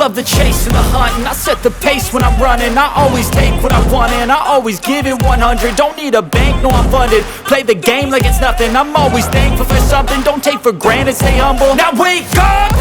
love the chase and the hunt, and I set the pace when I'm running. I always take what I want and I always give it 100. Don't need a bank, no I'm funded. Play the game like it's nothing. I'm always thankful for something. Don't take for granted, stay humble. Now wake up!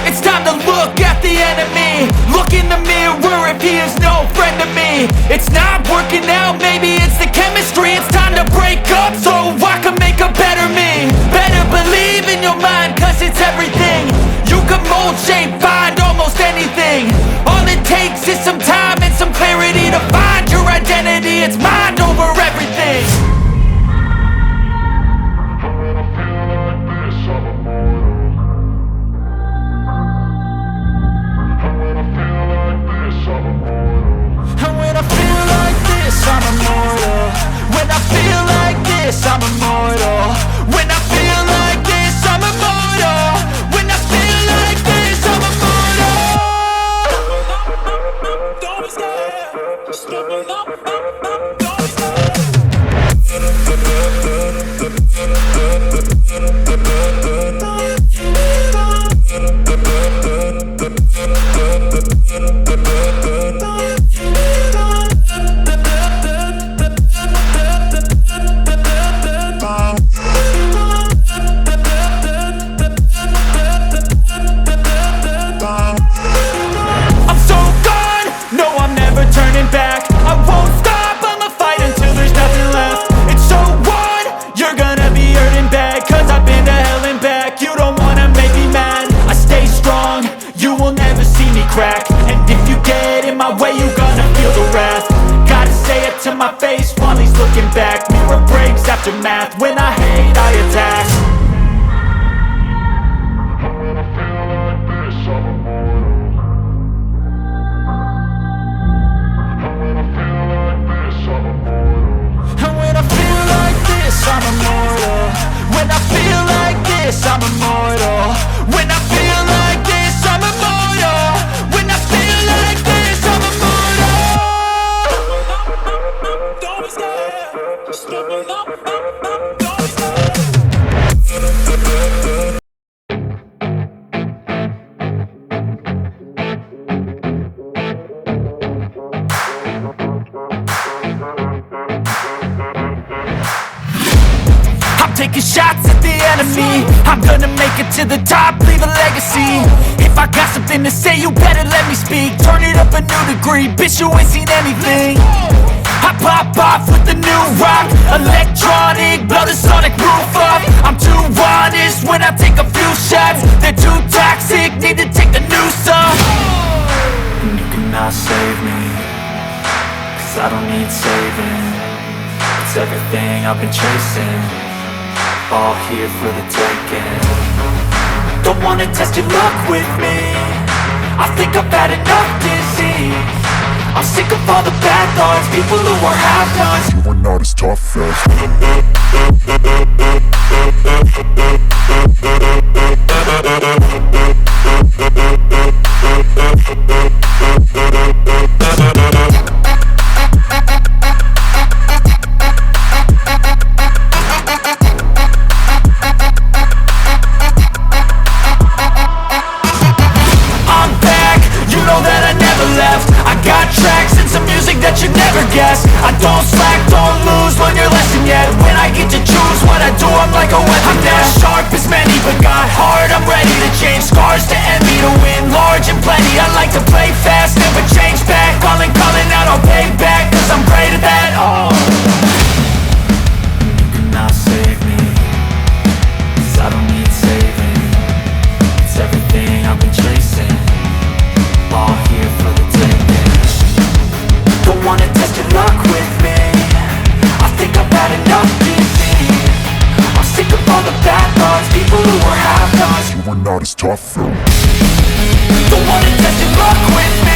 It's time to look at the enemy. Look in the mirror if he is no friend to me. It's not working out, maybe it's the chemistry. It's time to break up so I can make a better me. Better believe in your mind, cause it's everything. You can mold, shape, find almost anything. All it takes is some time and some clarity to find your identity. It's mind over everything. I'm immortal. When I feel like this, I'm immortal. When I feel like this, I'm immortal. When I feel like this, I'm immortal. Don't be scared. Just step it up. My face while he's looking back. Mirror breaks after math. When I hate, I attack. When I feel like this, I'm immortal. When I feel like this, I'm immortal. When I feel like this, I'm immortal. When I feel like this, I'm immortal. When I feel like this, I'm immortal. When I feel like this, I'm immortal. Taking shots at the enemy. I'm gonna make it to the top, leave a legacy. If I got something to say, you better let me speak. Turn it up a new degree, bitch, you ain't seen anything. I pop off with the new rock, electronic, blow the sonic roof up. I'm too honest when I take a few shots. They're too toxic, need to take the noose off. And you cannot save me, cause I don't need saving. It's everything I've been chasing, all here for the taking. Don't wanna test your luck with me, I think I've had enough disease. I'm sick of all the bad thoughts, people who are half-nots. You are not as tough I don't slack, don't lose, learn your lesson yet. When I get to choose what I do, I'm like a weapon. I'm not sharp as many, but got hard. I'm ready to change scars to envy, to win large and plenty. I like to play fast, never change back. Calling out, I'll pay back, cause I'm great at that. Oh, you cannot save me, cause I don't need saving. It's everything I've been chasing, all here for the taking. Don't wanna test your luck with me, I think I've had enough disease. I'm sick of all the bad thoughts, people who are half-nots. You are not as tough though. Don't wanna test your luck with me,